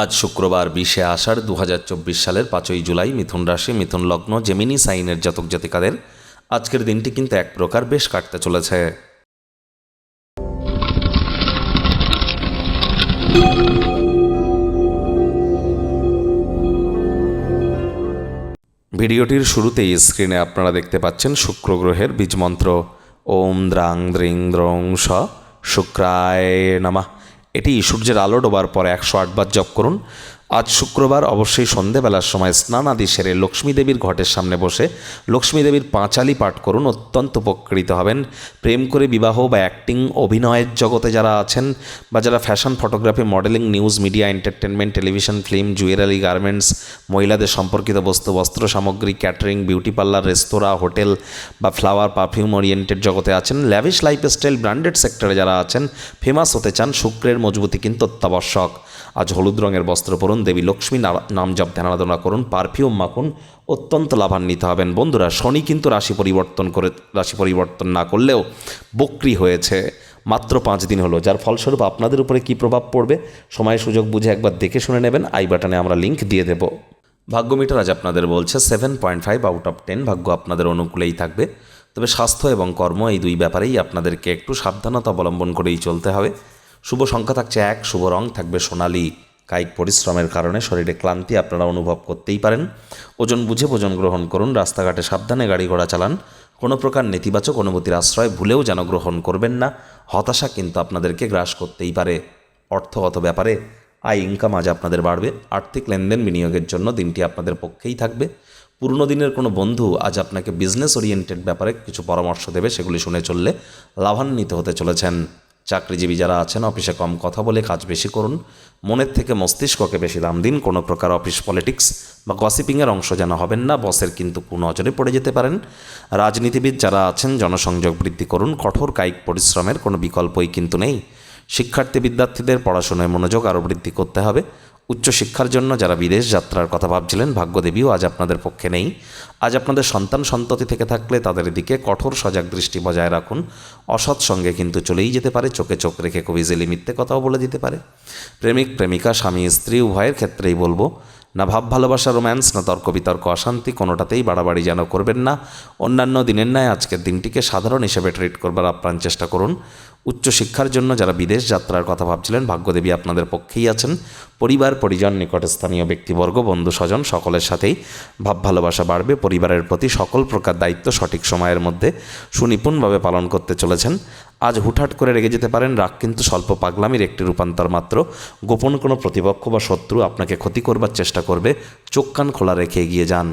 আজ শুক্রবার 20শে আষাঢ় 2024 সালের 5ই জুলাই মিথুন রাশি মিথুন লগ্ন জেমিনি সাইনের জাতক জাতিকাদের আজকের দিনটি কিন্তু এক প্রকার বেশ কাটতে চলেছে। ভিডিওটির শুরুতেই স্ক্রিনে আপনারা দেখতে পাচ্ছেন শুক্র গ্রহের বীজমন্ত্র ওম দ্রাং দ্রিং দ্রং স শুক্রায় নমঃ। এটি সূর্যের আলো ডোবার পরে 108 বার জপ করুন। আজ শুক্রবার অবশ্যই সন্ধেবেলার সময় স্নান আদি সেরে লক্ষ্মী দেবীর ঘটের সামনে বসে লক্ষ্মী দেবীর পাঁচালি পাঠ করুন, অত্যন্ত উপকৃত হবেন। প্রেম করে বিবাহ বা অ্যাক্টিং অভিনয়ের জগতে যারা আছেন বা যারা fashion photography modelling news media entertainment television film jewellery garments মহিলাদের সম্পর্কিত বস্তু বস্ত্র সামগ্রী ক্যাটারিং বিউটি পার্লার রেস্তোরাঁ হোটেল বা ফ্লাওয়ার পারফিউম ওরিয়েন্টেড জগতে আছেন, ল্যাভিশ লাইফস্টাইল ব্র্যান্ডেড সেক্টরে যারা আছেন, ফেমাস হতে চান, শুক্রের মজবুতি কিন্তু অত্যাবশ্যক। আজ হলুদ রঙের বস্ত্র পরুন, দেবী লক্ষ্মী নাম জপ ধ্যান আরাধনা করুন, পারফিউম মাখুন, অত্যন্ত লাভান্বিত হবেন। বন্ধুরা, শনি কিন্তু রাশি পরিবর্তন না করলেও বক্রি হয়েছে, মাত্র 5 দিন হলো, যার ফলস্বরূপ আপনাদের উপরে কী প্রভাব পড়বে সময় সুযোগ বুঝে একবার দেখে শুনে নেবেন। আই বাটনে আমরা লিঙ্ক দিয়ে দেব। ভাগ্য মিটার আজ আপনাদের বলছে 7.5 আউট অফ 10 ভাগ্য আপনাদের অনুকূলেই থাকবে। তবে স্বাস্থ্য এবং কর্ম এই দুই ব্যাপারেই আপনাদেরকে একটু সাবধানতা অবলম্বন করেই চলতে হবে। শুভ সংখ্যা থাকছে 1, শুভ রং থাকবে সোনালি। কায়িক পরিশ্রমের কারণে শরীরে ক্লান্তি আপনারা অনুভব করতেই পারেন। ওজন বুঝে ভোজন গ্রহণ করুন, রাস্তাঘাটে সাবধানে গাড়ি ঘোড়া চালান, কোনো প্রকার নেতিবাচক অনুভূতির আশ্রয় ভুলেও যেন গ্রহণ করবেন না। হতাশা কিন্তু আপনাদেরকে গ্রাস করতেই পারে। অর্থগত ব্যাপারে আয় ইনকাম আজ আপনাদের বাড়বে। আর্থিক লেনদেন বিনিয়োগের জন্য দিনটি আপনাদের পক্ষেই থাকবে। পুরনো দিনের কোনো বন্ধু আজ আপনাকে বিজনেস ওরিয়েন্টেড ব্যাপারে কিছু পরামর্শ দেবে, সেগুলি শুনে চললে লাভান্বিত হতে চলেছেন। চাকরিজীবী যারা আছেন অফিসে কম কথা বলে কাজ বেশি করুন, মনের থেকে মস্তিষ্ককে বেশি দাম দিন। কোনো প্রকার অফিস পলিটিক্স বা গসিপিংয়ের অংশ যেন হবেন না, বসের কিন্তু কুনজরে পড়ে যেতে পারেন। রাজনীতিবিদ যারা আছেন জনসংযোগ বৃদ্ধি করুন, কঠোর কায়িক পরিশ্রমের কোনো বিকল্পই কিন্তু নেই। শিক্ষার্থী বিদ্যার্থীদের পড়াশোনায় মনোযোগ আরও বৃদ্ধি করতে হবে। উচ্চশিক্ষার জন্য যারা বিদেশ যাত্রার কথা ভাবছিলেন ভাগ্যদেবীও আজ আপনাদের পক্ষে নেই। আজ আপনাদের সন্তান সন্ততি থেকে থাকলে তাদের দিকে কঠোর সজাগ দৃষ্টি বজায় রাখুন। অসৎ সঙ্গে কিন্তু চলেই যেতে পারে, চোখে চোখ রেখে খুব ইজিলি মিথ্যে কথাও বলে দিতে পারে। প্রেমিক প্রেমিকা স্বামী স্ত্রী উভয়ের ক্ষেত্রেই বলবো, না ভাব ভালোবাসা রোম্যান্স না তর্ক বিতর্ক অশান্তি, কোনোটাতেই বাড়াবাড়ি যেন করবেন না। অন্যান্য দিনের ন্যায় আজকের দিনটিকে সাধারণ হিসেবে ট্রিট করবার আপ্রাণ চেষ্টা করুন। উচ্চশিক্ষার জন্য যারা বিদেশ যাত্রার কথা ভাবছিলেন ভাগ্যদেবী আপনাদের পক্ষেই আছেন। পরিবার পরিজন নিকটস্থানীয় ব্যক্তিবর্গ বন্ধু স্বজন সকলের সাথেই ভাব ভালোবাসা বাড়বে। পরিবারের প্রতি সকল প্রকার দায়িত্ব সঠিক সময়ের মধ্যে সুনিপুণভাবে পালন করতে চলেছেন। আজ হুটহাট করে রেগে যেতে পারেন, রাগ কিন্তু স্বল্প পাগলামির একটি রূপান্তর মাত্র। গোপন কোনো প্রতিপক্ষ বা শত্রু আপনাকে ক্ষতি করবার চেষ্টা করবে, চোখ কান খোলা রেখে এগিয়ে যান।